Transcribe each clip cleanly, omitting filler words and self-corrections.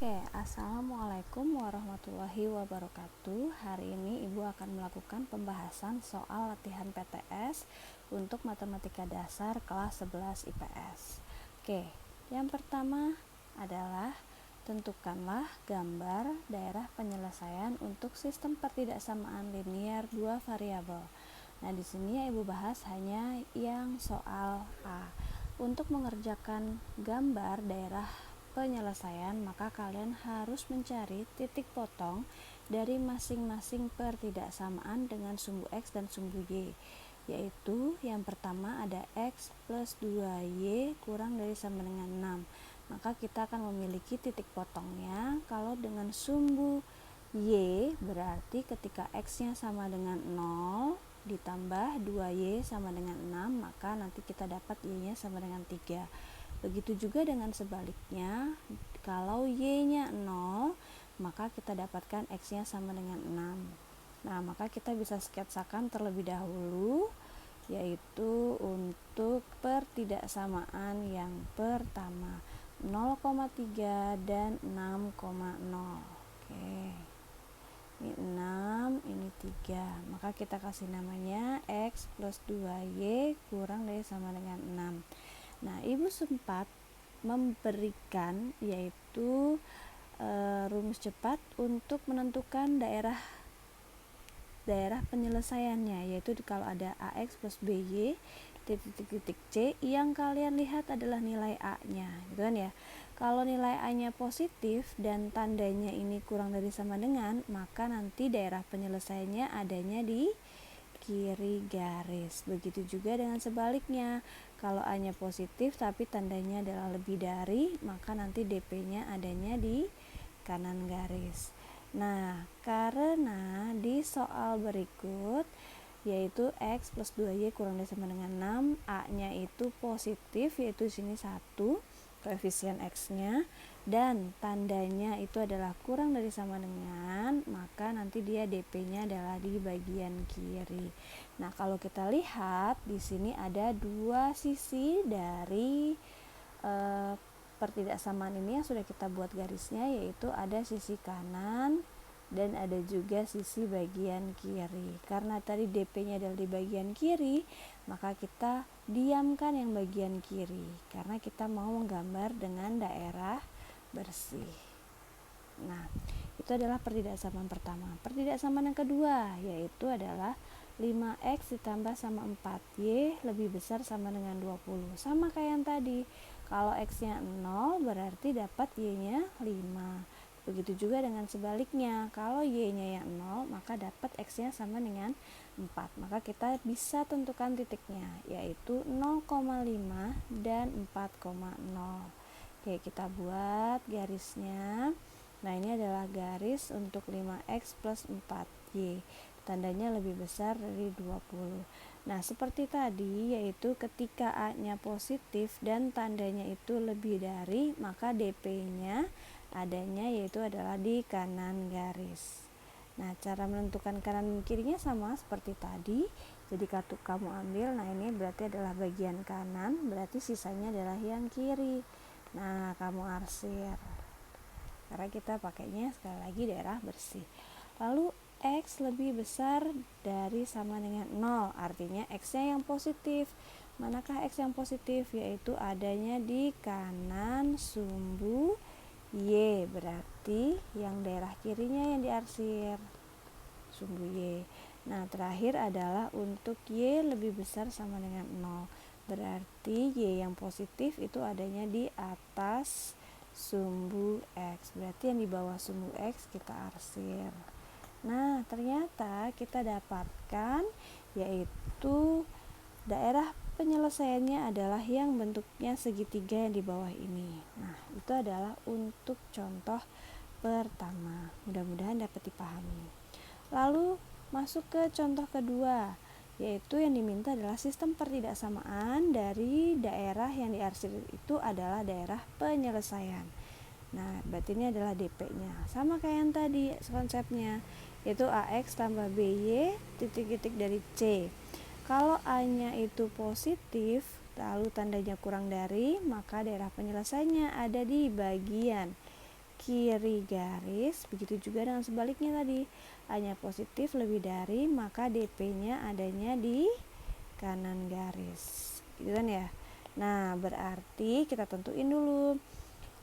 Oke, Assalamualaikum warahmatullahi wabarakatuh. Hari ini Ibu akan melakukan pembahasan soal latihan PTS untuk matematika dasar kelas 11 IPS. Oke, yang pertama adalah tentukanlah gambar daerah penyelesaian untuk sistem pertidaksamaan linier dua variabel. Nah, di sini ya Ibu bahas hanya yang soal A. Untuk mengerjakan gambar daerah penyelesaian, maka kalian harus mencari titik potong dari masing-masing pertidaksamaan dengan sumbu X dan sumbu Y, yaitu yang pertama ada X plus 2Y kurang dari sama dengan 6. Maka kita akan memiliki titik potongnya kalau dengan sumbu Y berarti ketika X nya sama dengan 0 ditambah 2Y sama dengan 6, maka nanti kita dapat Y nya sama dengan 3. Begitu juga dengan sebaliknya, kalau Y-nya 0, maka kita dapatkan X-nya sama dengan 6. Nah, maka kita bisa sketsakan terlebih dahulu, yaitu untuk pertidaksamaan yang pertama, 0,3 dan 6,0. Oke. Ini 6, ini 3. Maka kita kasih namanya X plus 2Y kurang dari sama dengan 6. Nah, Ibu sempat memberikan yaitu rumus cepat untuk menentukan daerah penyelesaiannya, yaitu kalau ada AX plus BY titik-titik C yang kalian lihat adalah nilai A-nya, gitu kan ya. Kalau nilai A-nya positif dan tandanya ini kurang dari sama dengan, maka nanti daerah penyelesaiannya adanya di kiri garis. Begitu juga dengan sebaliknya, kalau A-nya positif tapi tandanya adalah lebih dari, maka nanti DP-nya adanya di kanan garis. Nah, karena di soal berikut yaitu X plus 2Y kurang dari sama dengan 6, A-nya itu positif, yaitu sini 1 koefisien X-nya, dan tandanya itu adalah kurang dari sama dengan, maka nanti dia DP-nya adalah di bagian kiri. Nah, kalau kita lihat di sini ada dua sisi dari pertidaksamaan ini yang sudah kita buat garisnya, yaitu ada sisi kanan dan ada juga sisi bagian kiri. Karena tadi DP-nya adalah di bagian kiri, maka kita diamkan yang bagian kiri karena kita mau menggambar dengan daerah bersih. Nah, itu adalah pertidaksamaan pertama. Pertidaksamaan yang kedua yaitu adalah 5X ditambah sama 4Y lebih besar sama dengan 20. Sama kayak yang tadi. Kalau X-nya 0 berarti dapat Y-nya 5. Begitu juga dengan sebaliknya. Kalau Y-nya yang 0, maka dapat X-nya sama dengan 4. Maka kita bisa tentukan titiknya, yaitu 0,5 dan 4,0. Oke, kita buat garisnya. Nah, ini adalah garis untuk 5X plus 4Y. Tandanya lebih besar dari 20. Nah, seperti tadi, yaitu ketika A-nya positif dan tandanya itu lebih dari, maka DP-nya adanya yaitu adalah di kanan garis. Nah, cara menentukan kanan dan kirinya sama seperti tadi. Jadi kartu kamu ambil, nah ini berarti adalah bagian kanan, berarti sisanya adalah yang kiri. Nah, kamu arsir. Karena kita pakainya sekali lagi daerah bersih. Lalu X lebih besar dari sama dengan 0, artinya X-nya yang positif. Manakah X yang positif? Yaitu adanya di kanan sumbu Y, berarti yang daerah kirinya yang diarsir sumbu Y. Nah, terakhir adalah untuk Y lebih besar sama dengan 0, berarti Y yang positif itu adanya di atas sumbu X, berarti yang di bawah sumbu X kita arsir. Nah, ternyata kita dapatkan yaitu daerah penyelesaiannya adalah yang bentuknya segitiga yang di bawah ini. Nah, itu adalah untuk contoh pertama. Mudah-mudahan dapat dipahami. Lalu masuk ke contoh kedua, yaitu yang diminta adalah sistem pertidaksamaan dari daerah yang diarsir itu adalah daerah penyelesaian. Nah, berarti ini adalah DP-nya. Sama kayak yang tadi konsepnya, yaitu AX tambah BY titik-titik dari C. Kalau A-nya itu positif, lalu tandanya kurang dari, maka daerah penyelesaiannya ada di bagian kiri garis. Begitu juga dengan sebaliknya tadi, A-nya positif lebih dari, maka DP-nya adanya di kanan garis, gitu kan ya. Nah, berarti kita tentuin dulu.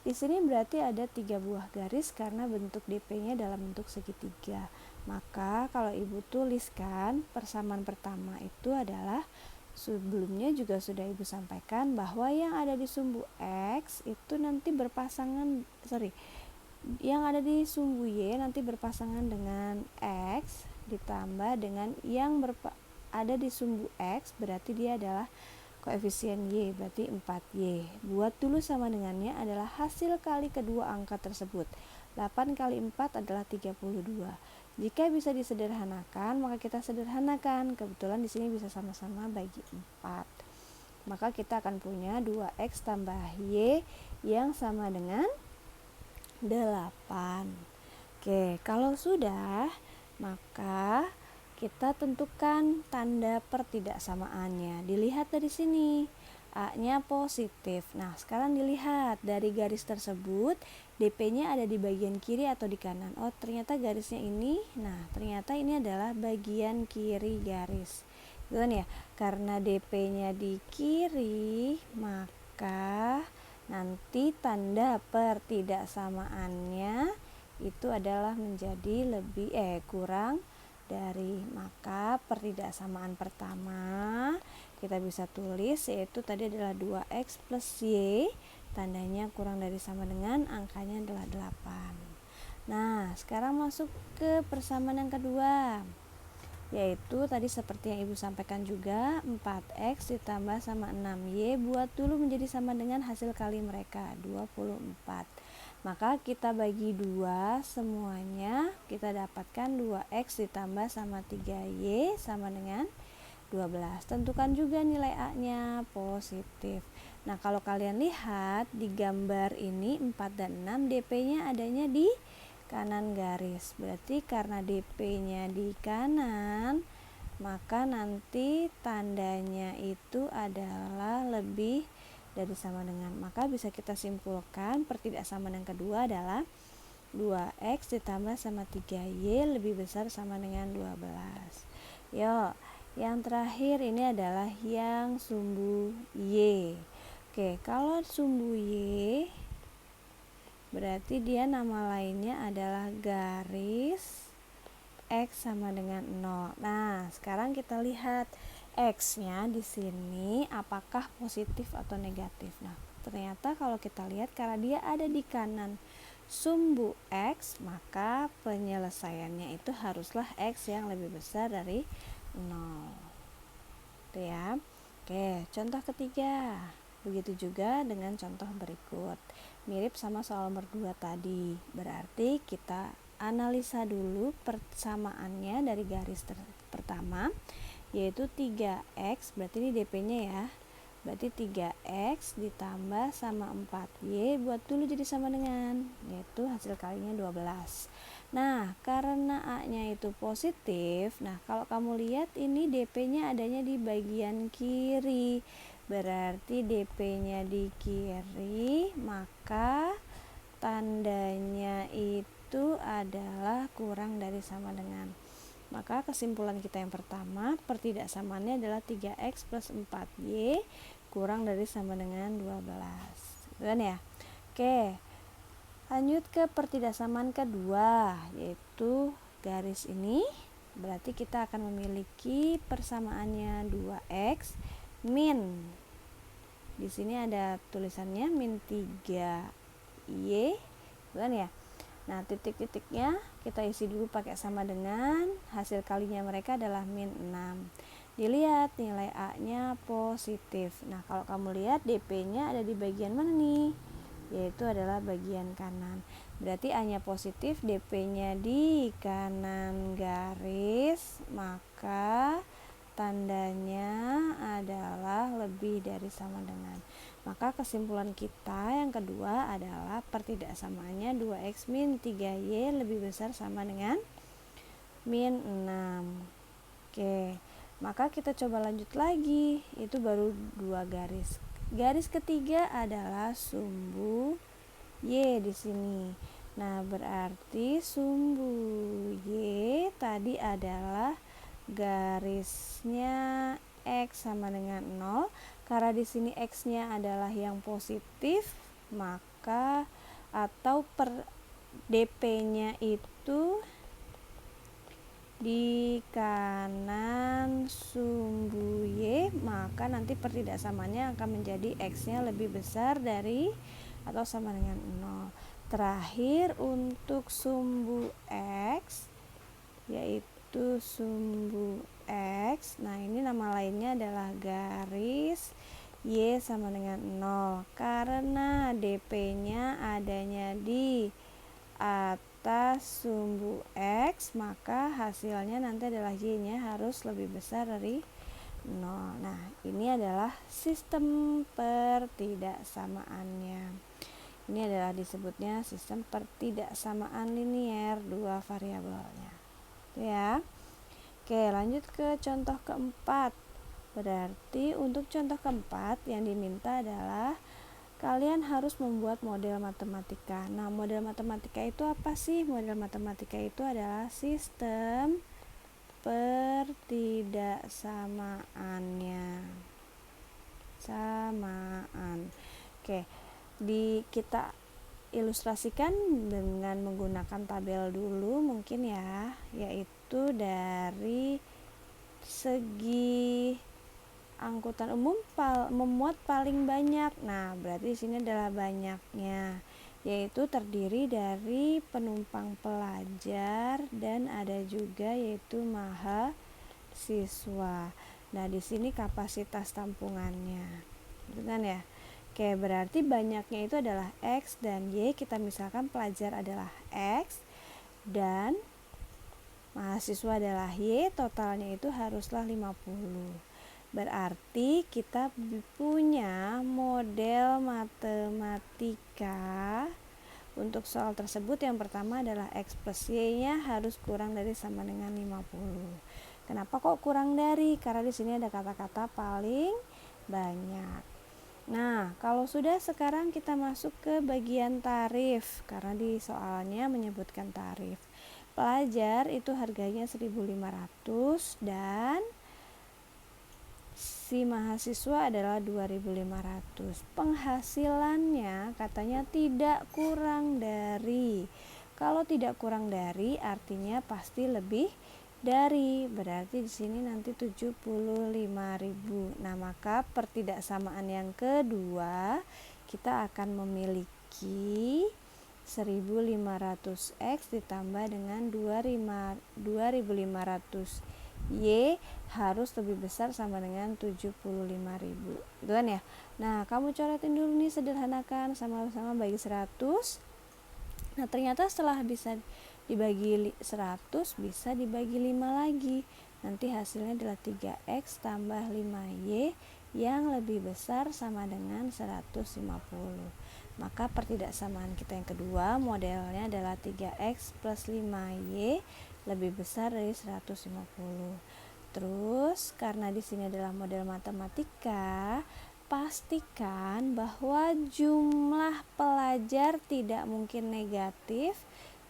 Di sini berarti ada 3 buah garis karena bentuk DP-nya dalam bentuk segitiga. Maka kalau Ibu tuliskan, persamaan pertama itu adalah, sebelumnya juga sudah Ibu sampaikan bahwa yang ada di sumbu X itu nanti yang ada di sumbu Y nanti berpasangan dengan X ditambah dengan yang ada di sumbu X, berarti dia adalah koefisien Y, berarti 4Y. Buat dulu sama dengannya adalah hasil kali kedua angka tersebut. 8 kali 4 adalah 32. Jika bisa disederhanakan, maka kita sederhanakan. Kebetulan di sini bisa sama-sama bagi 4. Maka kita akan punya 2X tambah Y yang sama dengan 8. Oke, kalau sudah, maka kita tentukan tanda pertidaksamaannya. Dilihat dari sini, A-nya positif. Nah, sekarang dilihat dari garis tersebut, DP-nya ada di bagian kiri atau di kanan. Oh, ternyata garisnya ini. Nah, ternyata ini adalah bagian kiri garis. Gitu kan ya? Karena DP-nya di kiri, maka nanti tanda pertidaksamaannya itu adalah menjadi kurang dari. Maka pertidaksamaan pertama kita bisa tulis, yaitu tadi adalah 2X plus Y, tandanya kurang dari sama dengan, angkanya adalah 8. Nah, sekarang masuk ke persamaan yang kedua, yaitu tadi seperti yang Ibu sampaikan juga, 4X ditambah sama 6Y, buat dulu menjadi sama dengan hasil kali mereka, 24. Maka kita bagi 2 semuanya, kita dapatkan 2X ditambah sama 3Y sama dengan 12. Tentukan juga nilai A-nya positif. Nah, kalau kalian lihat di gambar ini 4 dan 6, DP-nya adanya di kanan garis. Berarti karena DP-nya di kanan, maka nanti tandanya itu adalah lebih dari sama dengan. Maka bisa kita simpulkan pertidaksamaan yang kedua adalah 2X ditambah sama 3Y lebih besar sama dengan 12. Yuk, yang terakhir ini adalah yang sumbu Y. Oke, kalau sumbu Y berarti dia nama lainnya adalah garis X sama dengan 0. Nah, sekarang kita lihat X-nya di sini apakah positif atau negatif. Nah, ternyata kalau kita lihat karena dia ada di kanan sumbu X, maka penyelesaiannya itu haruslah X yang lebih besar dari 0. Itu ya. Oke, contoh ketiga. Begitu juga dengan contoh berikut. Mirip sama soal nomor 2 tadi. Berarti kita analisa dulu persamaannya dari garis pertama, yaitu 3X, berarti ini DP-nya ya. Berarti 3X ditambah sama 4Y, buat dulu jadi sama dengan, yaitu hasil kalinya 12. Nah, karena A-nya itu positif, nah kalau kamu lihat ini DP-nya adanya di bagian kiri. Berarti DP-nya di kiri, maka tandanya itu adalah kurang dari sama dengan. Maka kesimpulan kita yang pertama, pertidaksamaannya adalah 3X plus 4Y kurang dari sama dengan 12. Kan ya? Oke, lanjut ke pertidaksamaan kedua, yaitu garis ini. Berarti kita akan memiliki persamaannya 2X min, di sini ada tulisannya min 3Y, kan ya. Nah, titik-titiknya kita isi dulu pakai sama dengan, hasil kalinya mereka adalah min 6. Dilihat nilai A-nya positif. Nah, kalau kamu lihat DP-nya ada di bagian mana nih? Yaitu adalah bagian kanan. Berarti A-nya positif, DP-nya di kanan garis, maka tandanya adalah lebih dari sama dengan. Maka kesimpulan kita yang kedua adalah pertidaksamaannya 2X min 3Y lebih besar sama dengan min 6. Oke, maka kita coba lanjut lagi. Itu baru 2 garis. Garis ketiga adalah sumbu Y di sini. Nah, berarti sumbu Y tadi adalah garisnya X sama dengan 0. Karena di sini X-nya adalah yang positif, maka atau per DP-nya itu di kanan sumbu Y, maka nanti pertidaksamaannya akan menjadi X-nya lebih besar dari atau sama dengan 0. Terakhir untuk sumbu X, yaitu sumbu X. Nah, ini nama lainnya adalah garis Y sama dengan 0. Karena DP-nya adanya di atas sumbu X, maka hasilnya nanti adalah Y-nya harus lebih besar dari 0. Nah, ini adalah sistem pertidaksamaannya. Ini adalah disebutnya sistem pertidaksamaan linier dua variabelnya. Ya. Oke, lanjut ke contoh keempat. Berarti untuk contoh keempat yang diminta adalah kalian harus membuat model matematika. Nah, model matematika itu apa sih? Model matematika itu adalah sistem pertidaksamaannya. Oke, kita ilustrasikan dengan menggunakan tabel dulu mungkin ya, yaitu dari segi angkutan umum memuat paling banyak. Nah, berarti di sini adalah banyaknya, yaitu terdiri dari penumpang pelajar dan ada juga yaitu mahasiswa. Nah, di sini kapasitas tampungannya. Gitu kan ya? Oke, berarti banyaknya itu adalah X dan Y. Kita misalkan pelajar adalah X dan mahasiswa adalah Y, totalnya itu haruslah 50. Berarti kita punya model matematika untuk soal tersebut. Yang pertama adalah X plus Y-nya harus kurang dari sama dengan 50. Kenapa kok kurang dari? Karena di sini ada kata-kata paling banyak. Nah, kalau sudah, sekarang kita masuk ke bagian tarif, karena di soalnya menyebutkan tarif. Pelajar itu harganya 1.500 dan si mahasiswa adalah 2.500. Penghasilannya katanya tidak kurang dari. Kalau tidak kurang dari artinya pasti lebih dari, berarti di sini nanti 75.000. Nah, maka pertidaksamaan yang kedua kita akan memiliki 1.500X ditambah dengan 2.500 Y harus lebih besar sama dengan 75.000. Gitu kan ya? Nah, kamu coretin dulu nih, sederhanakan sama-sama bagi 100. Nah, ternyata setelah bisa dibagi 100 bisa dibagi 5 lagi. Nanti hasilnya adalah 3X tambah 5Y yang lebih besar sama dengan 150. Maka pertidaksamaan kita yang kedua modelnya adalah 3X plus 5Y lebih besar dari 150. Terus karena di sini adalah model matematika, pastikan bahwa jumlah pelajar tidak mungkin negatif,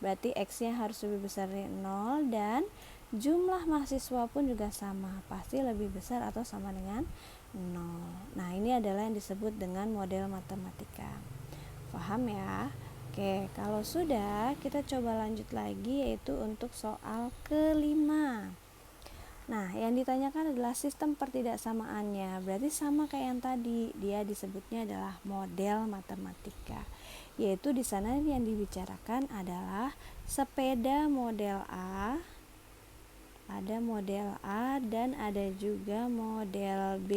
berarti X-nya harus lebih besar dari 0, dan jumlah mahasiswa pun juga sama, pasti lebih besar atau sama dengan 0. Nah, ini adalah yang disebut dengan model matematika. Paham ya? Oke, kalau sudah, kita coba lanjut lagi, yaitu untuk soal kelima. Nah, yang ditanyakan adalah sistem pertidaksamaannya. Berarti sama kayak yang tadi, dia disebutnya adalah model matematika. Yaitu di sana yang dibicarakan adalah sepeda model A, ada model A dan ada juga model B.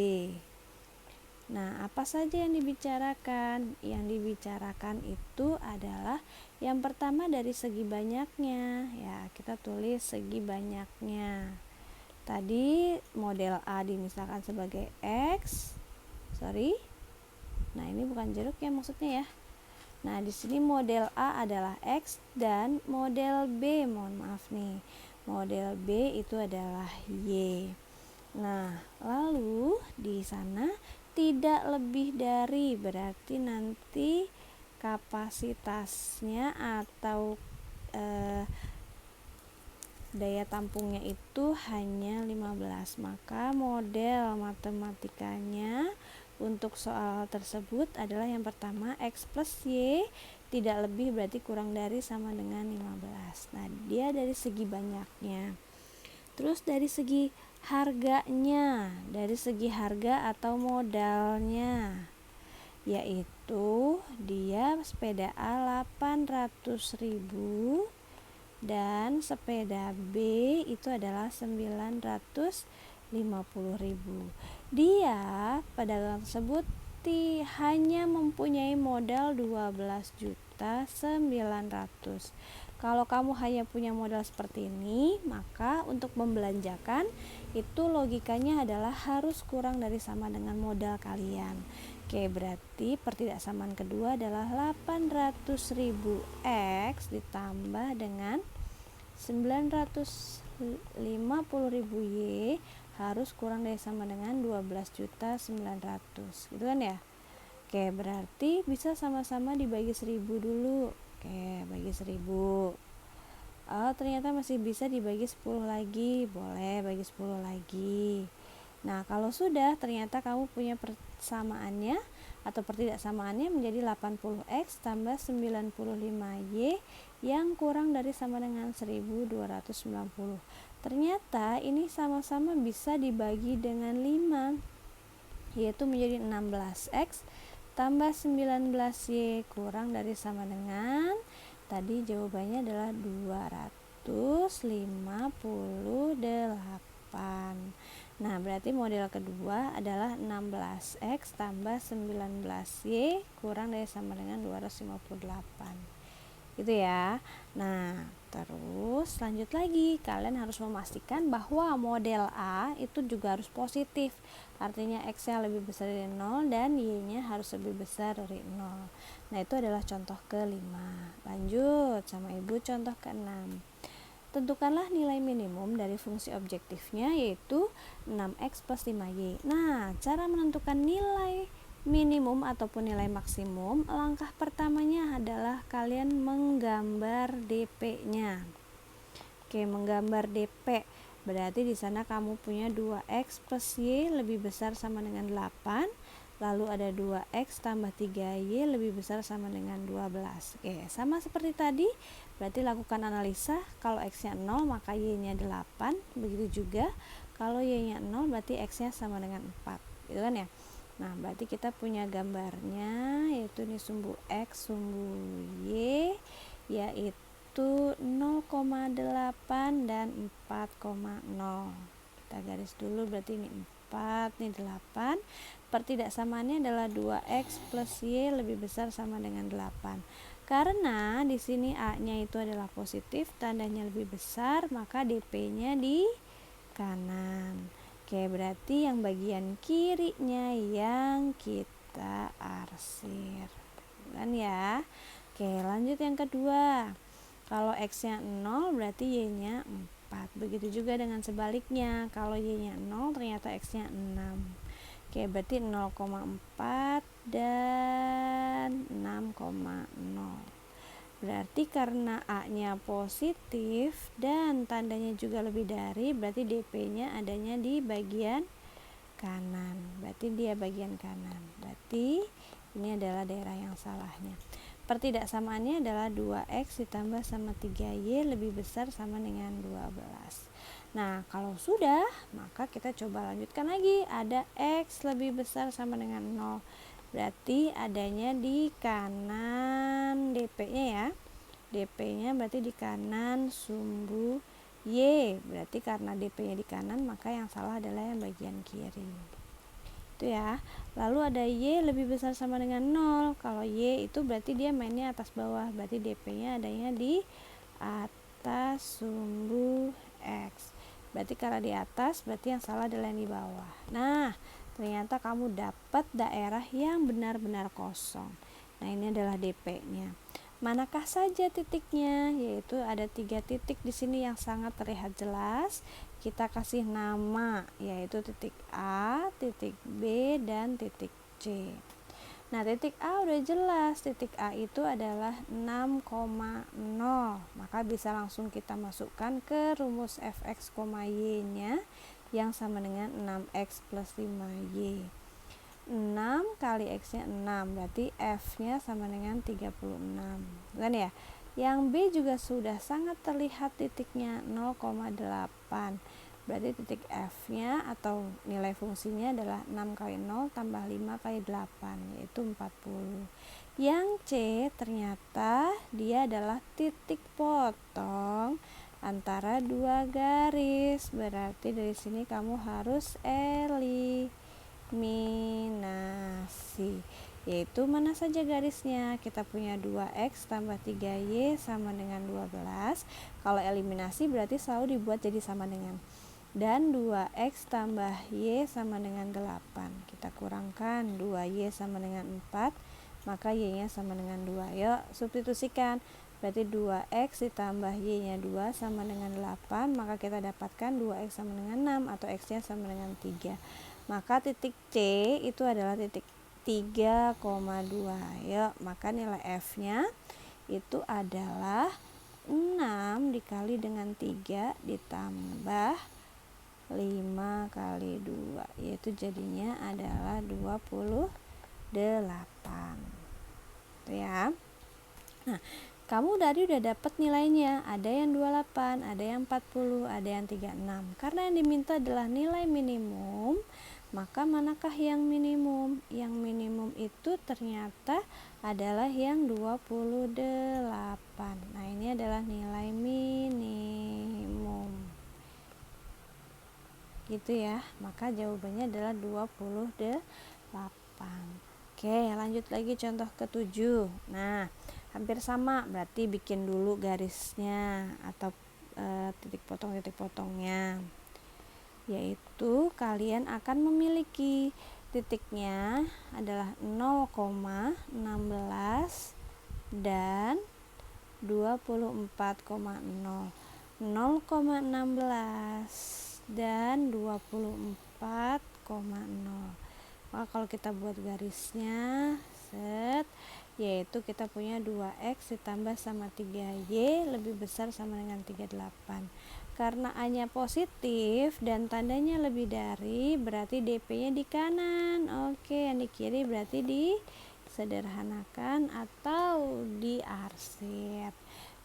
Nah, apa saja yang dibicarakan? Yang dibicarakan itu adalah yang pertama dari segi banyaknya. Ya, kita tulis segi banyaknya. Tadi model A dimisalkan sebagai X. Nah, ini bukan jeruk ya maksudnya ya. Nah, di sini model A adalah X dan model B, mohon maaf nih. Model B itu adalah Y. Nah, lalu di sana tidak lebih dari, berarti nanti kapasitasnya atau daya tampungnya itu hanya 15. Maka model matematikanya untuk soal tersebut adalah yang pertama X plus Y tidak lebih berarti kurang dari sama dengan 15. Nah, dia dari segi banyaknya. Terus dari segi harganya, dari segi harga atau modalnya, yaitu dia sepeda A 800.000 dan sepeda B itu adalah 950.000. Dia pedagang tersebut hanya mempunyai modal 12.900.000. Kalau kamu hanya punya modal seperti ini, maka untuk membelanjakan itu logikanya adalah harus kurang dari sama dengan modal kalian. Oke, berarti pertidaksamaan kedua adalah 800.000 X ditambah dengan 950.000 Y harus kurang dari sama dengan 12.900.000 gitu kan ya. Oke, berarti bisa sama-sama dibagi 1000 dulu. Oke, bagi 1000. Ternyata masih bisa dibagi 10 lagi. Boleh bagi 10 lagi. Nah, kalau sudah ternyata kamu punya persamaannya atau pertidaksamaannya menjadi 80X tambah 95Y yang kurang dari sama dengan 1290. Ternyata ini sama-sama bisa dibagi dengan 5, yaitu menjadi 16X tambah 19Y kurang dari sama dengan, tadi jawabannya adalah 258. Nah, berarti model kedua adalah 16X tambah 19Y kurang dari sama dengan 258. Gitu ya. Nah, terus lanjut lagi, kalian harus memastikan bahwa model A itu juga harus positif. Artinya X-nya lebih besar dari 0 dan Y-nya harus lebih besar dari 0. Nah, itu adalah contoh ke-5. Lanjut sama Ibu contoh ke-6. Tentukanlah nilai minimum dari fungsi objektifnya, yaitu 6X plus 5Y. Nah, cara menentukan nilai minimum ataupun nilai maksimum, langkah pertamanya adalah kalian menggambar DP-nya. Oke, menggambar DP. Berarti di sana kamu punya 2X plus Y lebih besar sama dengan 8. Lalu ada 2X tambah 3Y lebih besar sama dengan 12. Oke, sama seperti tadi. Berarti lakukan analisa. Kalau X-nya 0 maka Y-nya 8. Begitu juga kalau Y-nya 0 berarti X-nya sama dengan 4. Gitu kan ya. Nah, berarti kita punya gambarnya, yaitu ini sumbu X, sumbu Y, yaitu 0,8 dan 4,0. Kita garis dulu, berarti ini 4, ini 8. Pertidaksamaannya adalah 2X plus Y lebih besar sama dengan 8. Karena di sini A-nya itu adalah positif, tandanya lebih besar, maka DP-nya di kanan. Oke, berarti yang bagian kirinya yang kita arsir. Kan ya. Oke, lanjut yang kedua. Kalau X-nya 0 berarti Y-nya 4. Begitu juga dengan sebaliknya. Kalau Y-nya 0 ternyata X-nya 6. Oke, berarti 0,4 dan 6,0. Berarti karena A-nya positif dan tandanya juga lebih dari, berarti DP-nya adanya di bagian kanan. Berarti dia bagian kanan. Berarti ini adalah daerah yang salahnya. Pertidaksamaannya adalah 2X ditambah sama 3Y lebih besar sama dengan 12. Nah, kalau sudah, maka kita coba lanjutkan lagi. Ada X lebih besar sama dengan 0. Berarti adanya di kanan DP-nya ya. DP-nya berarti di kanan sumbu Y. Berarti karena DP-nya di kanan, maka yang salah adalah yang bagian kiri. Itu ya. Lalu ada Y lebih besar sama dengan 0. Kalau Y itu berarti dia mainnya atas bawah. Berarti DP-nya adanya di atas sumbu X. Berarti karena di atas, berarti yang salah adalah yang di bawah. Nah, ternyata kamu dapat daerah yang benar-benar kosong. Nah, ini adalah DP-nya. Manakah saja titiknya? Yaitu ada 3 titik di sini yang sangat terlihat jelas. Kita kasih nama, yaitu titik A, titik B, dan titik C. Nah, titik A udah jelas, titik A itu adalah 6,0. Maka bisa langsung kita masukkan ke rumus fx, y-nya yang sama dengan 6x plus 5y. 6 kali x-nya 6, berarti f-nya sama dengan 36. Kan ya? Yang B juga sudah sangat terlihat titiknya 0,8. Berarti titik F-nya atau nilai fungsinya adalah 6 kali 0 tambah 5 kali 8, yaitu 40. Yang C ternyata dia adalah titik potong antara dua garis. Berarti dari sini kamu harus eliminasi. Yaitu mana saja garisnya? Kita punya 2x tambah 3y sama dengan 12. Kalau eliminasi berarti selalu dibuat jadi sama dengan. Dan 2x tambah y sama dengan 8. Kita kurangkan 2y sama dengan 4, maka y-nya sama dengan 2. Yuk substitusikan. Berarti 2x ditambah y-nya 2 sama dengan 8, maka kita dapatkan 2x sama dengan 6 atau x-nya sama dengan 3. Maka titik C itu adalah titik 3,2. Yuk, maka nilai F-nya itu adalah 6 dikali dengan 3 ditambah 5 kali 2, yaitu jadinya adalah 28. Itu ya. Nah, kamu tadi udah dapat nilainya. Ada yang 28, ada yang 40, ada yang 36. Karena yang diminta adalah nilai minimum, maka manakah yang minimum? Yang minimum itu ternyata adalah yang 28. Nah, ini adalah nilai minimum. Gitu ya, maka jawabannya adalah 28. Oke, lanjut lagi contoh ke-7. Nah, hampir sama, berarti bikin dulu garisnya atau titik potongnya, yaitu kalian akan memiliki titiknya adalah 0,16 dan 24,0. 0,16 dan 24,0. Maka kalau kita buat garisnya yaitu kita punya 2x ditambah sama 3y lebih besar sama dengan 38. Karena A-nya positif dan tandanya lebih dari, berarti DP-nya di kanan. Oke, yang di kiri berarti disederhanakan atau diarsir.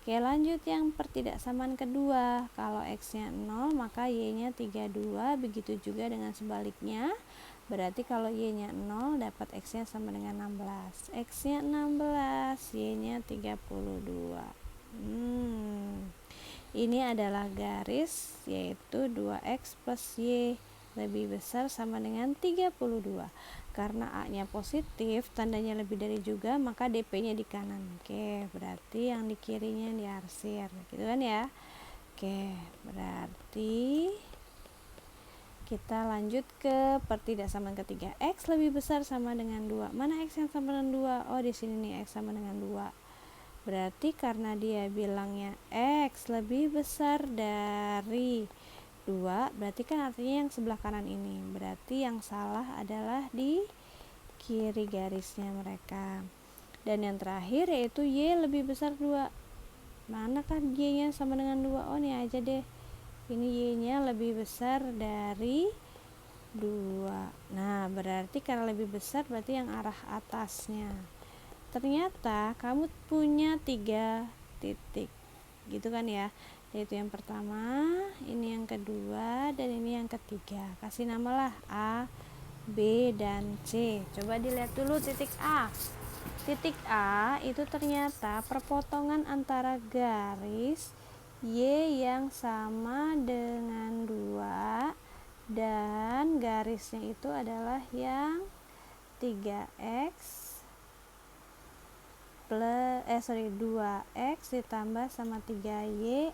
Oke, lanjut yang pertidaksamaan kedua. Kalau x-nya 0, maka y-nya 32. Begitu juga dengan sebaliknya. Berarti kalau y-nya 0, dapat x-nya sama dengan 16. X-nya 16, y-nya 32. Ini adalah garis, yaitu 2x plus y lebih besar sama dengan 32. Karena A-nya positif, tandanya lebih dari juga, maka DP-nya di kanan. Oke, berarti yang di kirinya diarsir, gitu kan ya. Oke, berarti kita lanjut ke pertidaksamaan ketiga. X lebih besar sama dengan 2. Mana X yang sama dengan 2? Oh, di sini nih X sama dengan 2. Berarti karena dia bilangnya X lebih besar dari 2, berarti kan artinya yang sebelah kanan ini. Berarti yang salah adalah di kiri garisnya mereka. Dan yang terakhir yaitu Y lebih besar 2. Manakah Y-nya sama dengan 2? Oh, ini aja deh. Ini Y-nya lebih besar dari 2. Nah, berarti karena lebih besar berarti yang arah atasnya. Ternyata kamu punya 3 titik. Gitu kan ya. Yaitu yang pertama, ini yang kedua, dan ini yang ketiga. Kasih namalah A, B, dan C. Coba dilihat dulu titik A. Titik A itu ternyata perpotongan antara garis Y yang sama dengan 2 dan garisnya itu adalah yang 3x 2x ditambah sama 3y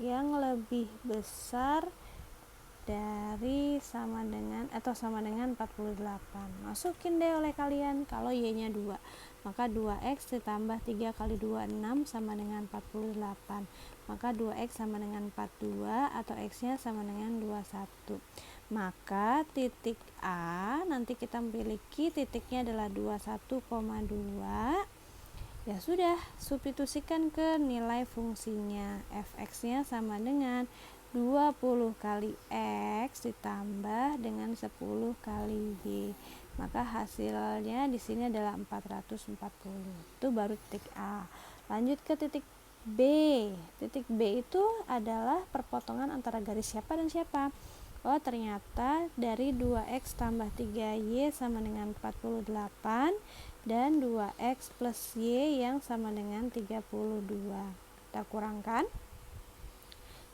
yang lebih besar dari sama dengan 48. Masukin deh oleh kalian. Kalau y-nya 2, maka 2x ditambah 3 kali 2 6 sama dengan 48. Maka 2x sama dengan 42 atau x-nya sama dengan 21. maka titik A nanti kita memiliki titiknya adalah 21,2. Ya sudah, substitusikan ke nilai fungsinya. Fx-nya sama dengan 20 kali X ditambah dengan 10 kali Y. Maka hasilnya di sini adalah 440. Itu baru titik A. Lanjut ke titik B. Titik B itu adalah perpotongan antara garis siapa dan siapa. Oh, ternyata dari 2x tambah 3y sama dengan 48 dan 2x plus y yang sama dengan 32. Kita kurangkan.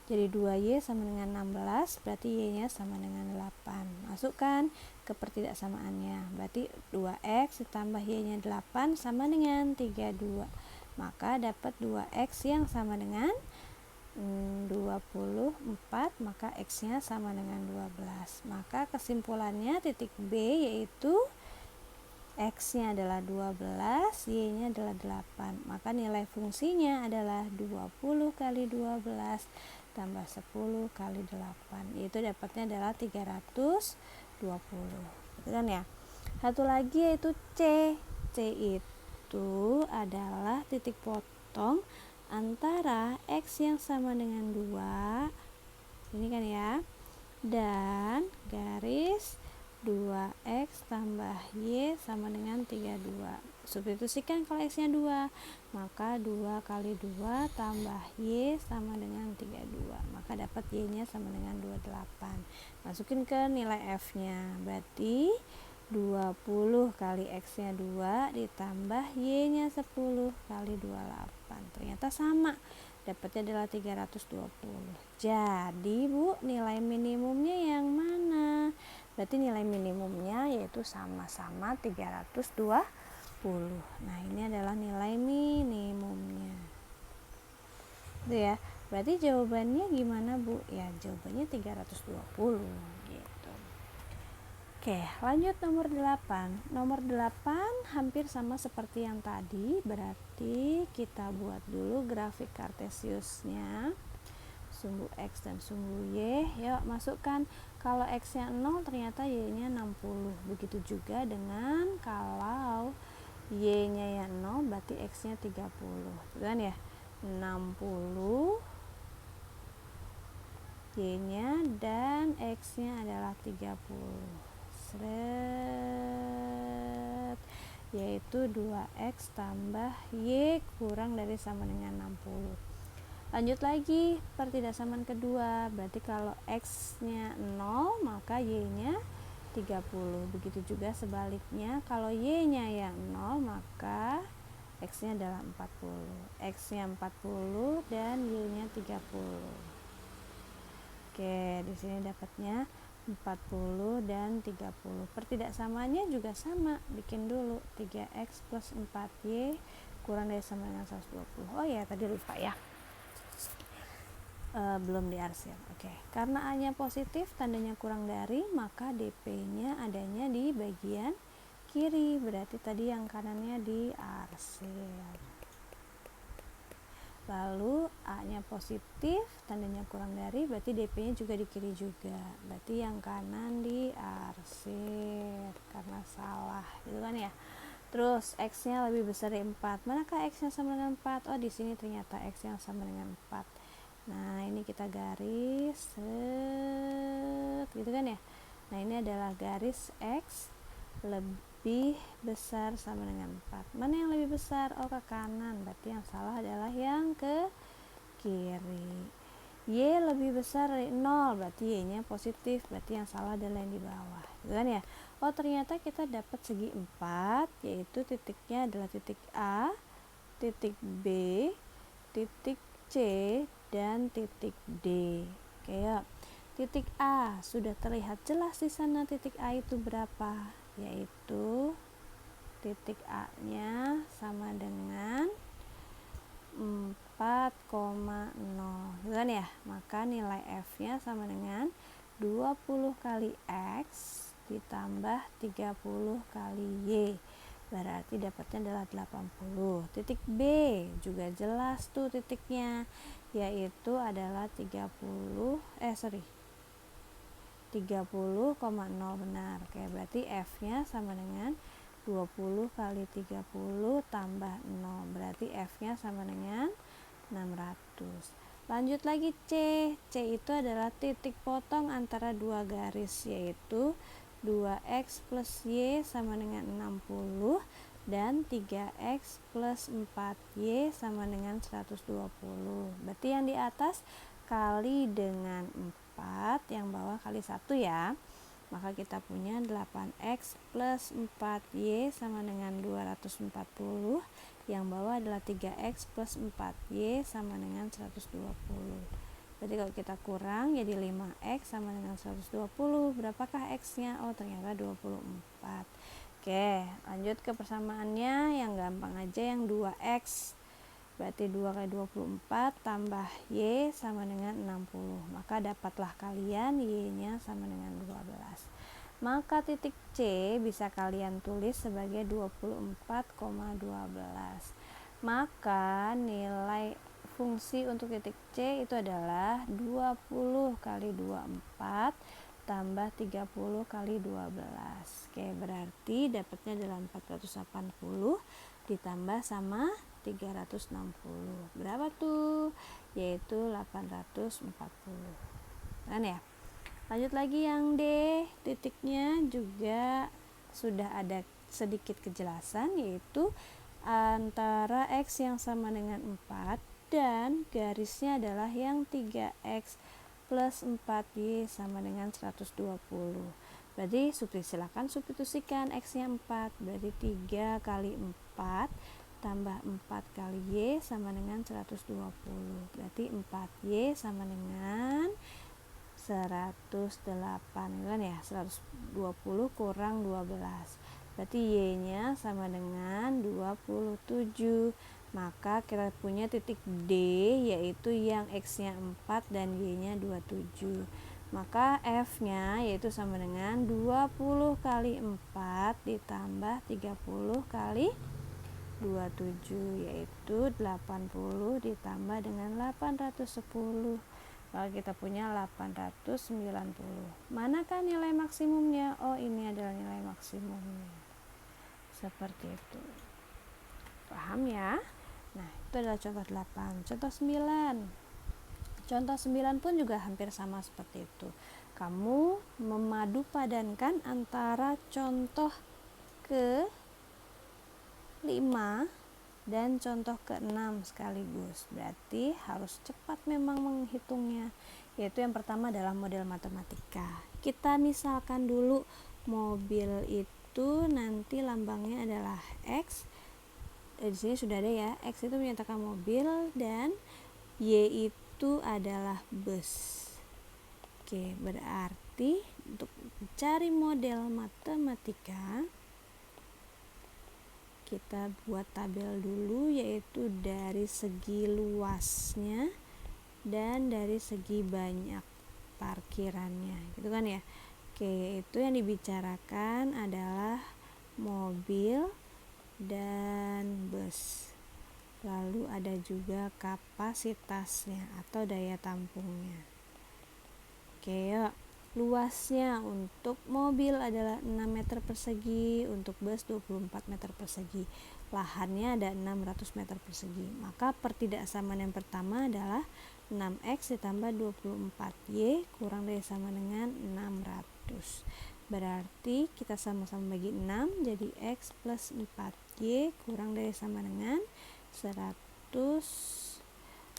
Jadi 2y sama dengan 16, berarti y-nya sama dengan 8. Masukkan ke pertidaksamaannya. Berarti 2x ditambah y-nya 8 sama dengan 32. Maka dapat 2x yang sama dengan 24, maka x-nya sama dengan 12. Maka kesimpulannya titik B yaitu x-nya adalah 12, y-nya adalah 8. Maka nilai fungsinya adalah 20 kali 12 tambah 10 kali 8. Yaitu dapatnya adalah 320. Gitu kan ya. Satu lagi yaitu C. C itu adalah titik potong antara x yang sama dengan 2 ini kan ya, dan garis 2x tambah y sama dengan 32. Substitusikan kalau x nya 2, maka 2 kali 2 tambah y sama dengan 32. Maka dapat y nya sama dengan 28. Masukin ke nilai f nya, berarti 20 kali x nya 2 ditambah y nya 10 kali 28. Ternyata sama, dapatnya adalah 320. Jadi Bu, nilai minimumnya yang mana? Berarti nilai minimumnya yaitu sama-sama 320. Nah, ini adalah nilai minimumnya. Itu ya. Berarti jawabannya gimana Bu? Ya, jawabannya 320 gitu. Oke, lanjut nomor 8. Nomor 8 hampir sama seperti yang tadi, berarti kita buat dulu grafik kartesiusnya. Sumbu X dan sumbu Y. Yuk masukkan. Kalau X-nya 0 ternyata Y-nya 60. Begitu juga dengan kalau Y-nya ya 0 berarti X-nya 30. Kan ya? 60 Y-nya dan X-nya adalah 30. Yaitu 2x tambah y kurang dari sama dengan 60. Lanjut lagi pertidaksamaan kedua, berarti kalau x nya 0 maka y nya 30. Begitu juga sebaliknya, kalau y nya yang 0 maka x nya adalah 40. X nya 40 dan y nya 30. Oke, di sini dapatnya 40 dan 30. Pertidaksamaannya juga sama, bikin dulu 3x plus 4y kurang dari sama dengan 120. Oh ya, tadi lupa ya, belum diarsir. Oke, karena A nya positif, tandanya kurang dari, maka DP nya adanya di bagian kiri, berarti tadi yang kanannya diarsir. Lalu A nya positif, tandanya kurang dari, berarti DP nya juga di kiri juga, berarti yang kanan diarsir karena salah, gitu kan ya. Terus X nya lebih besar dari 4, manakah X nya sama dengan 4? Oh, di sini ternyata X yang sama dengan 4. Nah, ini kita garis gitu kan ya. Nah, ini adalah garis X lebih besar sama dengan 4. Mana yang lebih besar? Oh, ke kanan. Berarti yang salah adalah yang ke kiri. Y lebih besar dari 0, berarti Y-nya positif. Berarti yang salah adalah yang di bawah. Gitu kan ya? Oh, ternyata kita dapat segi 4, yaitu titiknya adalah titik A, titik B, titik C, dan titik D. Oke ya. Titik A sudah terlihat jelas di sana titik A itu berapa, yaitu titik A-nya sama dengan 4,0, kan ya? Maka nilai F-nya sama dengan 20 kali X ditambah 30 kali Y. Berarti dapatnya adalah 80. Titik B juga jelas tuh titiknya, yaitu adalah 30,0 benar. Oke, berarti F-nya sama dengan 20 kali 30 tambah 0. Berarti F-nya sama dengan 600. Lanjut lagi C. C itu adalah titik potong antara dua garis, yaitu 2x plus y sama dengan 60 dan 3x plus 4y sama dengan 120. Berarti yang di atas kali dengan 4, yang bawah kali 1 ya. Maka kita punya 8x plus 4y sama dengan 240. Yang bawah adalah 3x plus 4y sama dengan 120. Berarti kalau kita kurang jadi 5x sama dengan 120. Berapakah x-nya? Oh, ternyata 24. Oke, lanjut ke persamaannya yang gampang aja, yang 2x. Berarti 2 kali 24 tambah y sama dengan 60. Maka dapatlah kalian y-nya sama dengan 12. Maka titik C bisa kalian tulis sebagai 24,12. Maka nilai fungsi untuk titik C itu adalah 20 kali 24 tambah 30 kali 12. Oke, berarti dapatnya adalah 480 ditambah sama 360. Berapa tuh? Yaitu 840. Kan ya? Lanjut lagi yang D, titiknya juga sudah ada sedikit kejelasan, yaitu antara x yang sama dengan 4 dan garisnya adalah yang 3x plus 4y sama dengan 120. Berarti silakan substitusikan x-nya 4, berarti 3 kali 4 tambah 4 kali y sama dengan 120. Berarti 4y sama dengan 108 kan ya, 120 kurang 12. Berarti y-nya sama dengan 27. Maka kita punya titik D, yaitu yang x-nya 4 dan y-nya 27. Maka F-nya yaitu sama dengan 20 kali 4 ditambah 30 kali 27, yaitu 80 ditambah dengan 810. Lalu kita punya 890. Manakah nilai maksimumnya? Oh, ini adalah nilai maksimumnya. Seperti itu. Paham ya? Nah, itu adalah contoh 8. Contoh 9. Contoh 9 pun juga hampir sama seperti itu. Kamu memadu padankan antara contoh ke 5 dan contoh ke-6 sekaligus. Berarti harus cepat memang menghitungnya. Yaitu yang pertama adalah model matematika. Kita misalkan dulu mobil itu nanti lambangnya adalah X. Di sini sudah ada ya, X itu menyatakan mobil dan Y itu adalah bus. Oke, berarti untuk mencari model matematika kita buat tabel dulu, yaitu dari segi luasnya dan dari segi banyak parkirannya, gitu kan ya. Oke, itu yang dibicarakan adalah mobil dan bus. Lalu ada juga kapasitasnya atau daya tampungnya. Oke, yuk. Luasnya untuk mobil adalah 6 meter persegi, untuk bus 24 meter persegi. Lahannya ada 600 meter persegi. Maka pertidaksamaan yang pertama adalah 6x ditambah 24y kurang dari sama dengan 600. Berarti kita sama-sama bagi 6, jadi x plus 4y kurang dari sama dengan 100.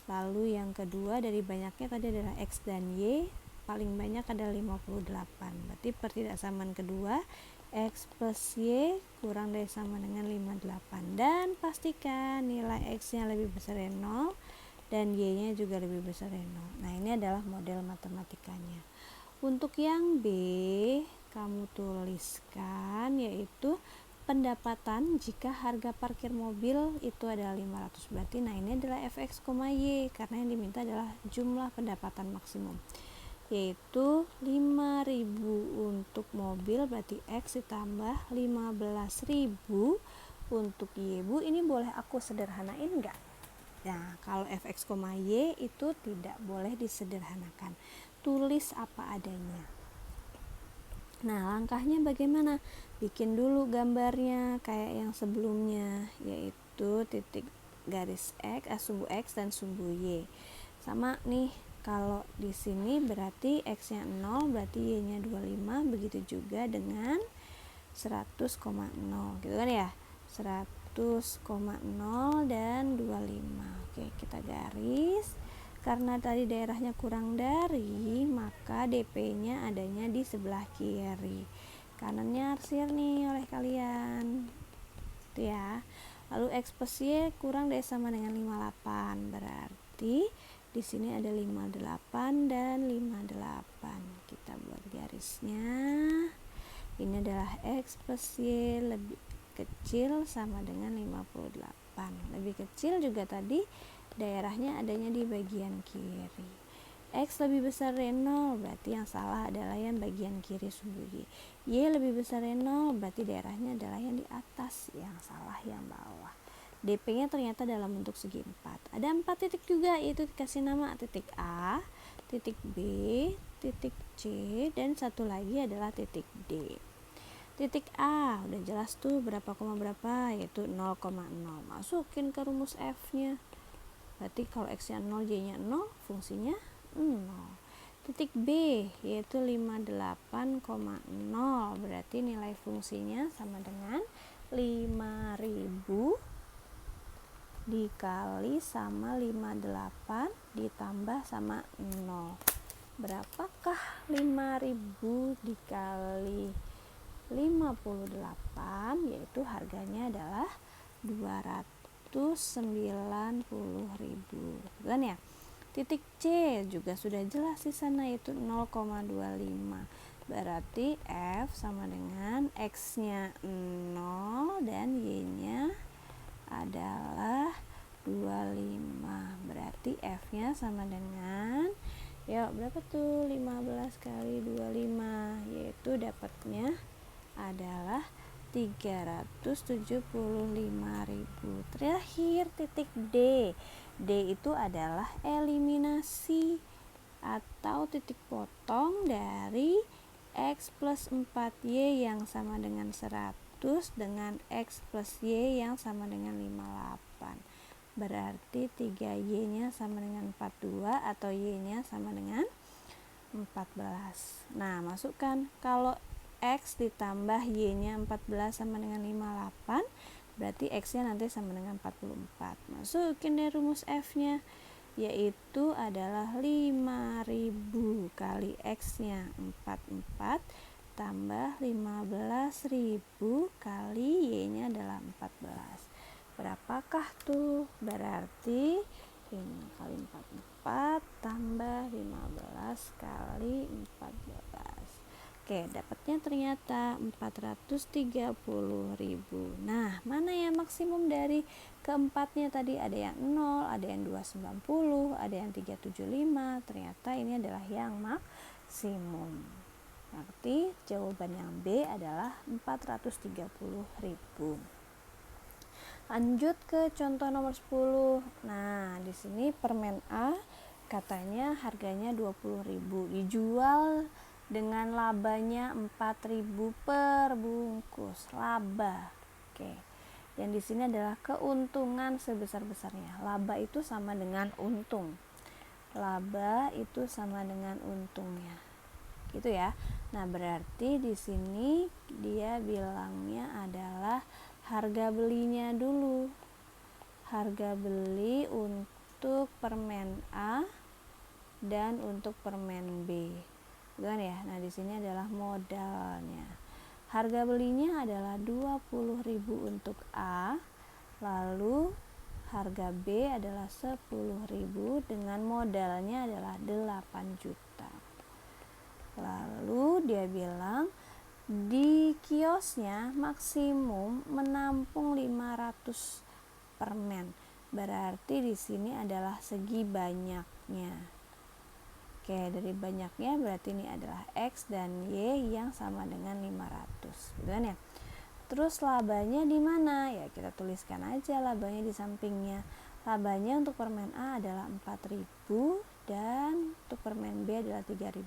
Lalu yang kedua dari banyaknya tadi adalah x dan y, paling banyak adalah 58. Berarti pertidaksamaan kedua x plus y kurang dari sama dengan 58. Dan pastikan nilai x nya lebih besar dari 0 dan y nya juga lebih besar dari 0. Nah, ini adalah model matematikanya. Untuk yang B kamu tuliskan, yaitu pendapatan jika harga parkir mobil itu adalah 500. Berarti nah ini adalah fx, y karena yang diminta adalah jumlah pendapatan maksimum, yaitu 5.000 untuk mobil, berarti X ditambah 15.000 untuk Y. Bu, ini boleh aku sederhanain enggak? Nah, kalau fx, y itu tidak boleh disederhanakan. Tulis apa adanya. Nah, langkahnya bagaimana? Bikin dulu gambarnya kayak yang sebelumnya, yaitu titik garis X, sumbu X dan sumbu Y. Sama nih, kalau di sini berarti X-nya 0, berarti Y-nya 25, begitu juga dengan 100,0 gitu kan ya. 100,0 dan 25. Oke, kita garis. Karena tadi daerahnya kurang dari, maka DP-nya adanya di sebelah kiri. Kanannya arsir nih oleh kalian. Itu ya. Lalu X plus Y kurang dari sama dengan 58. Berarti di sini ada 58 dan 58. Kita buat garisnya. Ini adalah X plus Y lebih kecil sama dengan 58. Lebih kecil juga tadi daerahnya adanya di bagian kiri. X lebih besar dari 0, berarti yang salah adalah yang bagian kiri sumbu Y. Y lebih besar dari 0, berarti daerahnya adalah yang di atas, yang salah yang bawah. DP-nya ternyata dalam bentuk segi 4. Ada 4 titik juga, yaitu dikasih nama titik A, titik B, titik C, dan satu lagi adalah titik D. Titik A udah jelas tuh berapa koma berapa, yaitu 0,0. Masukin ke rumus F-nya. Berarti kalau X-nya 0, Y-nya 0, fungsinya 0. Titik B yaitu 58,0. Berarti nilai fungsinya sama dengan 5000 dikali sama 58 ditambah sama 0. Berapakah 5000 dikali 58? Yaitu harganya adalah 290.000, kan ya. Titik C juga sudah jelas di sana, yaitu 0,25. Berarti F sama dengan X-nya 0 dan Y-nya adalah 25. Berarti F-nya sama dengan, ya berapa tuh, 15 kali 25, yaitu dapatnya adalah 375.000. Terakhir titik D. D itu adalah eliminasi atau titik potong dari X plus 4Y yang sama dengan 100 dengan X plus Y yang sama dengan 58. Berarti 3Y nya sama dengan 42 atau Y nya sama dengan 14. Nah, masukkan kalau X ditambah Y nya 14 sama dengan 58, berarti X nya nanti sama dengan 44. Masukin deh rumus F nya, yaitu adalah 5000 kali X nya 44 tambah 15.000 kali Y nya adalah 14. Berapakah tuh? Berarti 5 kali 44 tambah 15 kali 14. Oke, dapatnya ternyata 430.000. Nah, mana yang maksimum dari keempatnya tadi? Ada yang 0, ada yang 290, ada yang 375. Ternyata ini adalah yang maksimum. Berarti jawaban yang B adalah 430.000. Lanjut ke contoh nomor 10. Nah, di sini permen A katanya harganya 20.000, dijual dengan labanya 4.000 per bungkus. Laba. Oke. Yang di sini adalah keuntungan sebesar-besarnya. Laba itu sama dengan untung. Laba itu sama dengan untungnya. Gitu ya. Nah, berarti di sini dia bilangnya adalah harga belinya dulu. Harga beli untuk permen A dan untuk permen B. Kan ya. Nah, di sini adalah modalnya. Harga belinya adalah 20.000 untuk A, lalu harga B adalah 10.000 dengan modalnya adalah 8 juta. Lalu dia bilang di kiosnya maksimum menampung 500 permen. Berarti di sini adalah segi banyaknya. Oke, dari banyaknya berarti ini adalah X dan Y yang sama dengan 500. Gitu kan ya? Terus labanya di mana? Ya, kita tuliskan aja labanya di sampingnya. Labanya untuk permen A adalah 4.000 dan untuk permen B adalah 3.000.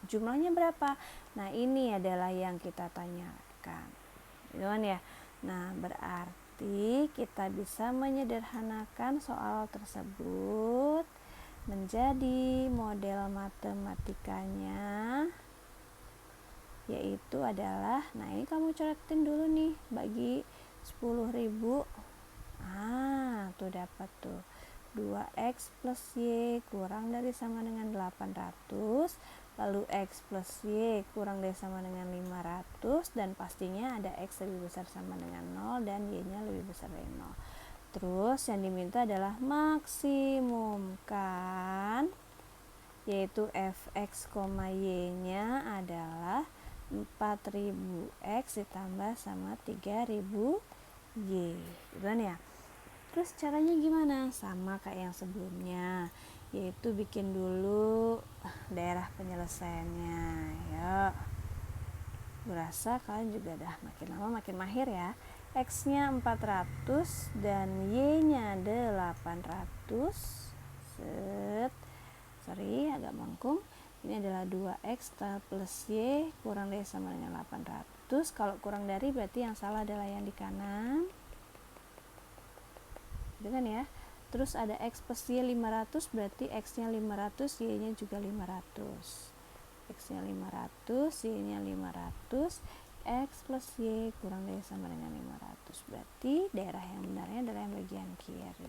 Jumlahnya berapa? Nah, ini adalah yang kita tanyakan. Gitu kan ya? Nah, berarti kita bisa menyederhanakan soal tersebut menjadi model matematikanya yaitu adalah, nah ini kamu coretin dulu nih, bagi 10.000. Tuh dapat tuh 2x plus y kurang dari sama dengan 800, lalu x plus y kurang dari sama dengan 500, dan pastinya ada x lebih besar sama dengan 0 dan y nya lebih besar dari 0. Terus yang diminta adalah maksimumkan, yaitu fx, y nya adalah 4000x ditambah sama 3000y, gitu kan ya. Terus caranya gimana? Sama kayak yang sebelumnya, yaitu bikin dulu daerah penyelesaiannya. Yuk, berasa kalian juga udah makin lama makin mahir ya. X nya 400 dan Y nya 800. Agak melengkung. Ini adalah 2x plus y kurang dari sama dengan 800. Kalau kurang dari berarti yang salah adalah yang di kanan, gitu kan ya. Terus ada x plus y 500, berarti x nya 500, y nya juga 500. X nya 500, y nya 500. X plus y kurang dari sama dengan 500, berarti daerah yang benarnya adalah yang bagian kiri.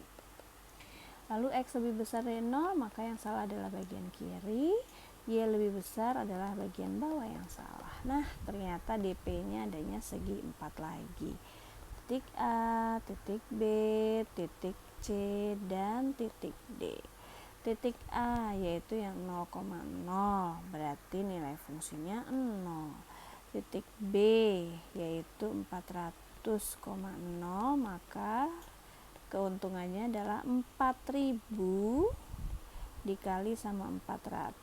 Lalu x lebih besar dari 0, maka yang salah adalah bagian kiri. Y lebih besar adalah bagian bawah yang salah. Nah, ternyata DP nya adanya segi 4 lagi. Titik A, titik B, titik C, dan titik D. Titik A yaitu yang 0,0, berarti nilai fungsinya 0. Titik B yaitu 400,0, maka keuntungannya adalah 4000 dikali sama 400,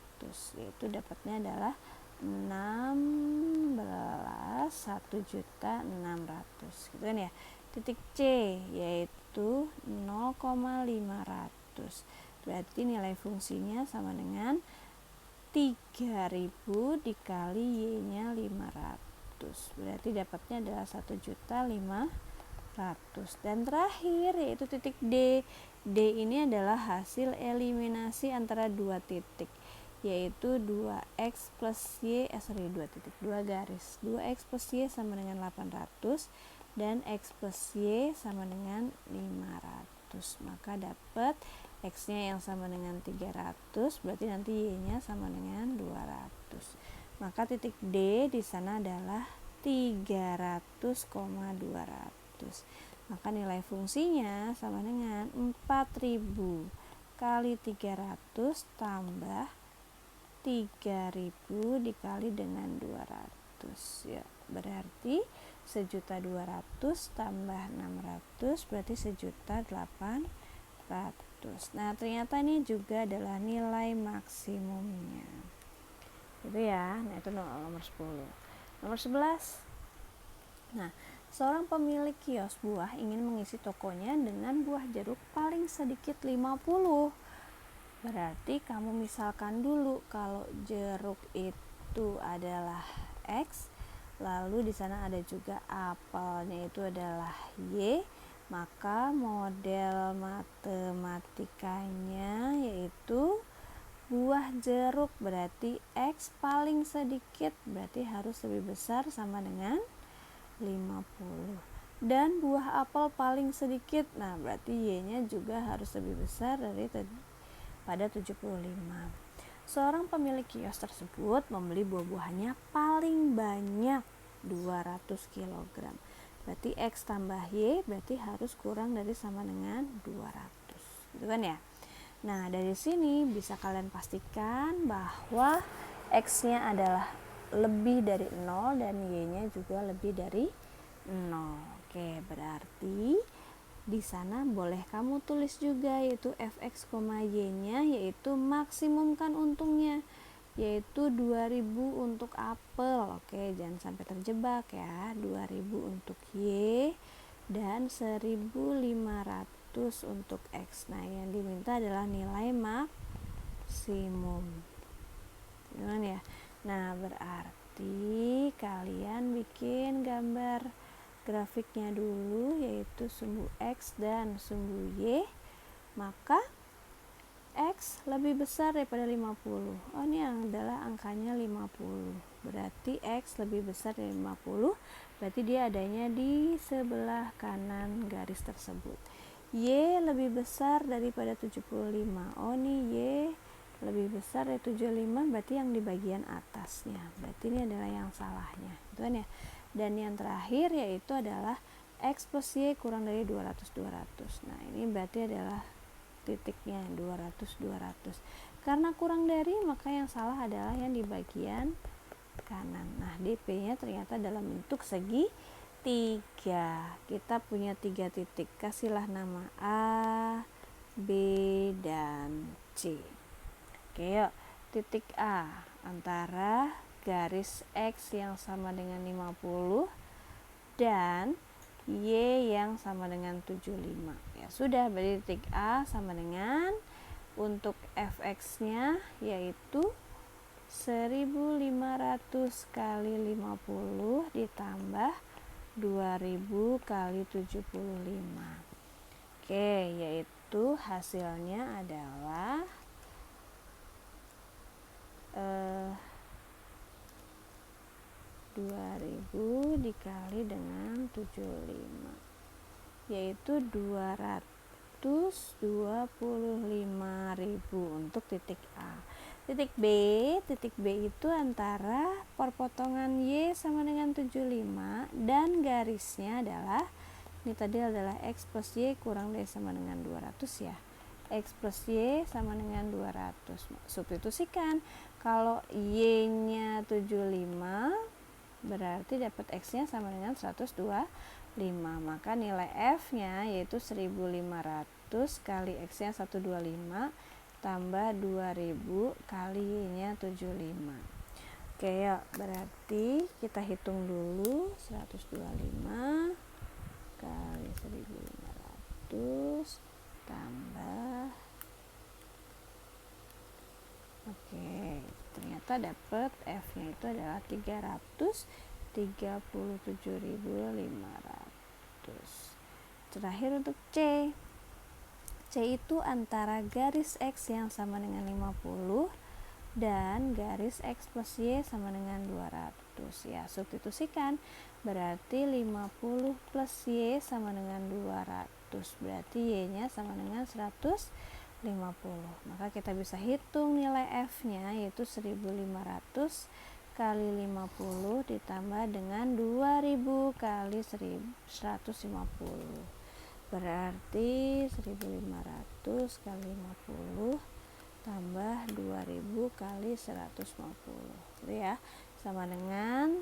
yaitu dapatnya adalah 1.600.000, gitu kan ya. Titik C yaitu 0,500, berarti nilai fungsinya sama dengan 3.000 dikali y nya 500, berarti dapatnya adalah 1.500.000. Dan terakhir yaitu titik D. D ini adalah hasil eliminasi antara dua titik, yaitu 2x plus y, 2 garis. 2x plus y sama dengan 800 dan x plus y sama dengan 500. Maka dapat x nya yang sama dengan 300, berarti nanti y nya sama dengan 200. Maka titik D di sana adalah 300,200. Maka nilai fungsinya sama dengan 4000 kali 300 tambah 3000 dikali dengan 200. Ya, berarti 1.200.000 tambah 600 berarti 1.800.000. Nah, ternyata ini juga adalah nilai maksimumnya. Gitu ya. Nah, itu nomor 10. Nomor 11. Nah, seorang pemilik kios buah ingin mengisi tokonya dengan buah jeruk paling sedikit 50. Berarti kamu misalkan dulu kalau jeruk itu adalah X, lalu di sana ada juga apelnya itu adalah Y, maka model matematikanya yaitu buah jeruk berarti X paling sedikit berarti harus lebih besar sama dengan 50, dan buah apel paling sedikit, nah berarti Y nya juga harus lebih besar dari pada 75. Seorang pemilik kios tersebut membeli buah-buahannya paling banyak 200 kg, berarti X tambah Y berarti harus kurang dari sama dengan 200, gitu kan ya. Nah, dari sini bisa kalian pastikan bahwa X nya adalah lebih dari 0 dan Y nya juga lebih dari 0. Oke, berarti di sana boleh kamu tulis juga yaitu fx, y nya yaitu maksimumkan untungnya yaitu 2000 untuk apel. Oke, jangan sampai terjebak ya. 2000 untuk Y dan 1500 untuk X. Nah, yang diminta adalah nilai maksimum. Gimana ya? Nah, berarti kalian bikin gambar grafiknya dulu, yaitu sumbu X dan sumbu Y. Maka X lebih besar daripada 50. Oh, ini adalah angkanya 50. Berarti X lebih besar dari 50. Berarti dia adanya di sebelah kanan garis tersebut. Y lebih besar daripada 75. Oh, ini Y lebih besar dari 75, berarti yang di bagian atasnya. Berarti ini adalah yang salahnya. Gitu kan ya. Dan yang terakhir yaitu adalah X plus Y kurang dari 200. Nah, ini berarti adalah titiknya 200. Karena kurang dari, maka yang salah adalah yang di bagian kanan. Nah, DP-nya ternyata dalam bentuk segi 3. Kita punya 3 titik. Kasihlah nama A, B, dan C. Oke, yuk. Titik A antara garis X yang sama dengan 50 dan Y yang sama dengan 75. Ya sudah, berarti titik A sama dengan, untuk fx-nya yaitu 1500 kali 50 ditambah 2000 kali 75. Oke, yaitu hasilnya adalah 2000 dikali dengan 75, yaitu 225.000 untuk titik A. Titik B itu antara perpotongan Y sama dengan 75 dan garisnya adalah, ini tadi adalah X plus Y kurang dari sama dengan 200 ya. X plus Y sama dengan 200. Substitusikan. Kalau Y-nya 75, berarti dapat X-nya sama dengan 125. Maka nilai F-nya yaitu 1500 kali X-nya 125 tambah 2000 kali Y-nya 75. Oke, yuk. Berarti kita hitung dulu 125 kali 1500 tambah, oke, ternyata dapat F-nya itu adalah 337.500. Terakhir untuk C. C itu antara garis X yang sama dengan 50 dan garis X plus Y sama dengan 200. Ya, substitusikan. Berarti 50 plus Y sama dengan 200. Berarti Y-nya sama dengan 150. Maka kita bisa hitung nilai F-nya yaitu 1500 kali 50 ditambah dengan 2000 kali 150. Berarti 1500 kali 50 tambah 2000 kali 150. Itu ya, sama dengan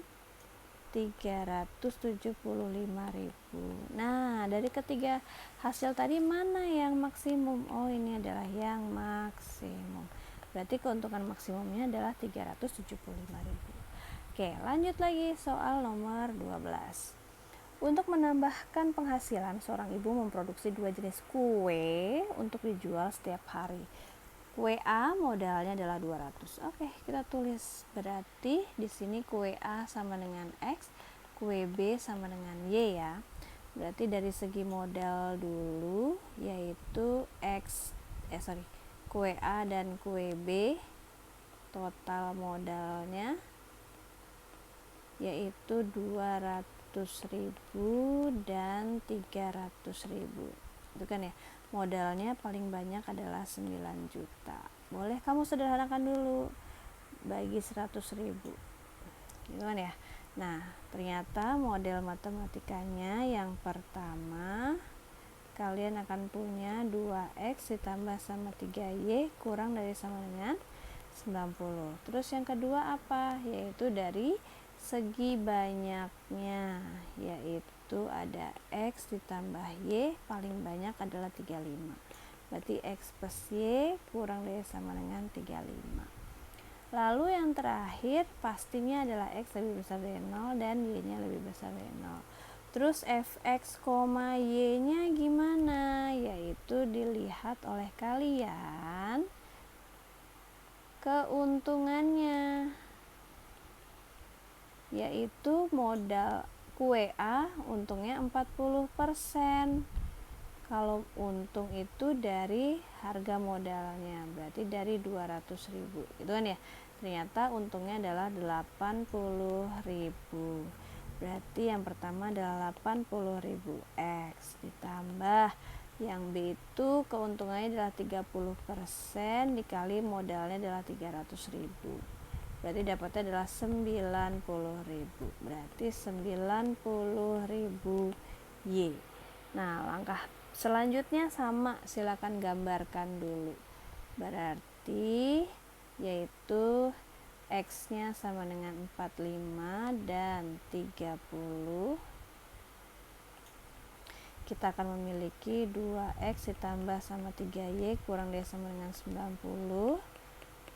375.000. Nah, dari ketiga hasil tadi mana yang maksimum? Oh, ini adalah yang maksimum. Berarti keuntungan maksimumnya adalah 375.000. Oke, lanjut lagi soal nomor 12. Untuk menambahkan penghasilan, seorang ibu memproduksi 2 jenis kue untuk dijual setiap hari. Kue A modalnya adalah 200. Oke, kita tulis. Berarti di sini kue A sama dengan X, kue B sama dengan Y ya. Berarti dari segi modal dulu yaitu kue A dan kue B total modalnya yaitu 200.000 dan 300.000. Itu kan ya. Modalnya paling banyak adalah 9 juta. Boleh kamu sederhanakan dulu, bagi 100.000. Gitu kan ya. Nah, ternyata model matematikanya yang pertama, kalian akan punya 2x ditambah sama 3y kurang dari sama dengan 90. Terus yang kedua apa? Yaitu dari segi banyaknya, yaitu ada X ditambah Y, paling banyak adalah 35. Berarti X plus Y kurang dari sama dengan 35. Lalu yang terakhir pastinya adalah X lebih besar dari 0 dan Y nya lebih besar dari 0. Terus Fx, Y nya gimana? Yaitu dilihat oleh kalian keuntungannya, yaitu modal QWA untungnya 40%. Kalau untung itu dari harga modalnya, berarti dari 200.000 gitu kan ya. Ternyata untungnya adalah 80.000. Berarti yang pertama adalah 80.000 X ditambah yang B itu keuntungannya adalah 30% dikali modalnya adalah 300.000. Berarti dapatnya adalah 90.000. Berarti 90.000 Y. Nah, langkah selanjutnya sama, silakan gambarkan dulu. Berarti yaitu X-nya sama dengan 45 dan 30. Kita akan memiliki 2X ditambah sama 3Y kurang dari sama dengan 90.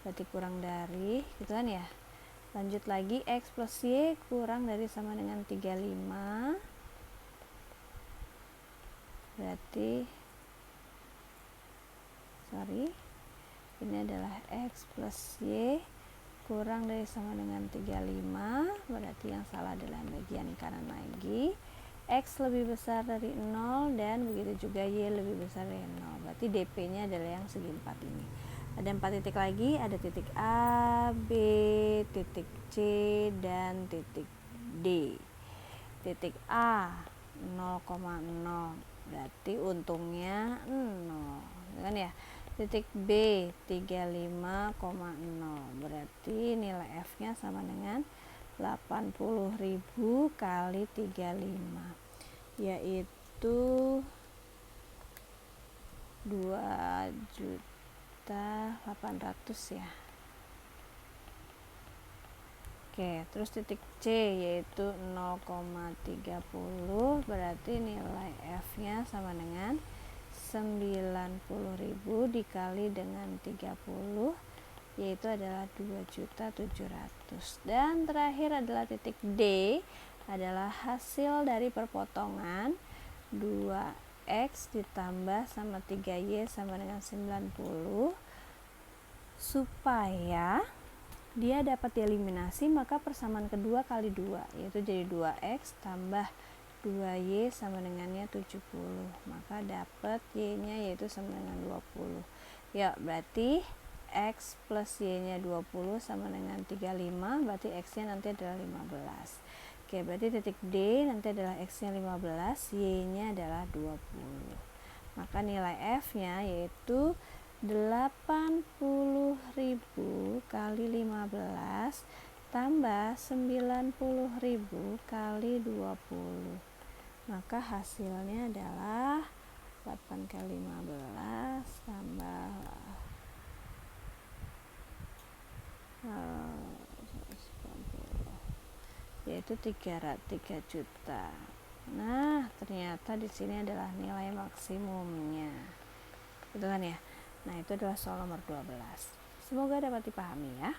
Berarti kurang dari, gitu kan ya. Lanjut lagi, X plus Y kurang dari sama dengan 35. Berarti ini adalah X plus Y kurang dari sama dengan 35. Berarti yang salah adalah bagian kanan lagi. X lebih besar dari 0 dan begitu juga Y lebih besar dari 0. Berarti DP nya adalah yang segi 4 ini. Ada 4 titik lagi, ada titik A, B, titik C, dan titik D. Titik A 0,0, berarti untungnya 0, kan ya. Titik B 35,0, berarti nilai F nya sama dengan 80.000 kali 35, yaitu 2.800.000 ya. Oke, terus titik C yaitu 0,30, berarti nilai F nya sama dengan 90.000 dikali dengan 30, yaitu adalah 2.700.000. Dan terakhir adalah titik D, adalah hasil dari perpotongan 2X ditambah sama 3Y sama dengan 90. Supaya dia dapat dieliminasi, maka persamaan kedua kali 2, yaitu jadi 2X tambah 2Y sama dengannya 70. Maka dapat Y nya yaitu sama dengan 20. Ya, berarti X plus Y nya 20 sama dengan 35, berarti X nya nanti adalah 15. Oke, berarti titik D nanti adalah X nya 15, Y nya adalah 20. Maka nilai F nya yaitu 80.000 kali 15 tambah 90.000 kali 20. Maka hasilnya adalah 8 kali 15 tambah yaitu 3 juta. Nah, ternyata di sini adalah nilai maksimumnya. Betul kan ya? Nah, itu adalah soal nomor 12. Semoga dapat dipahami ya.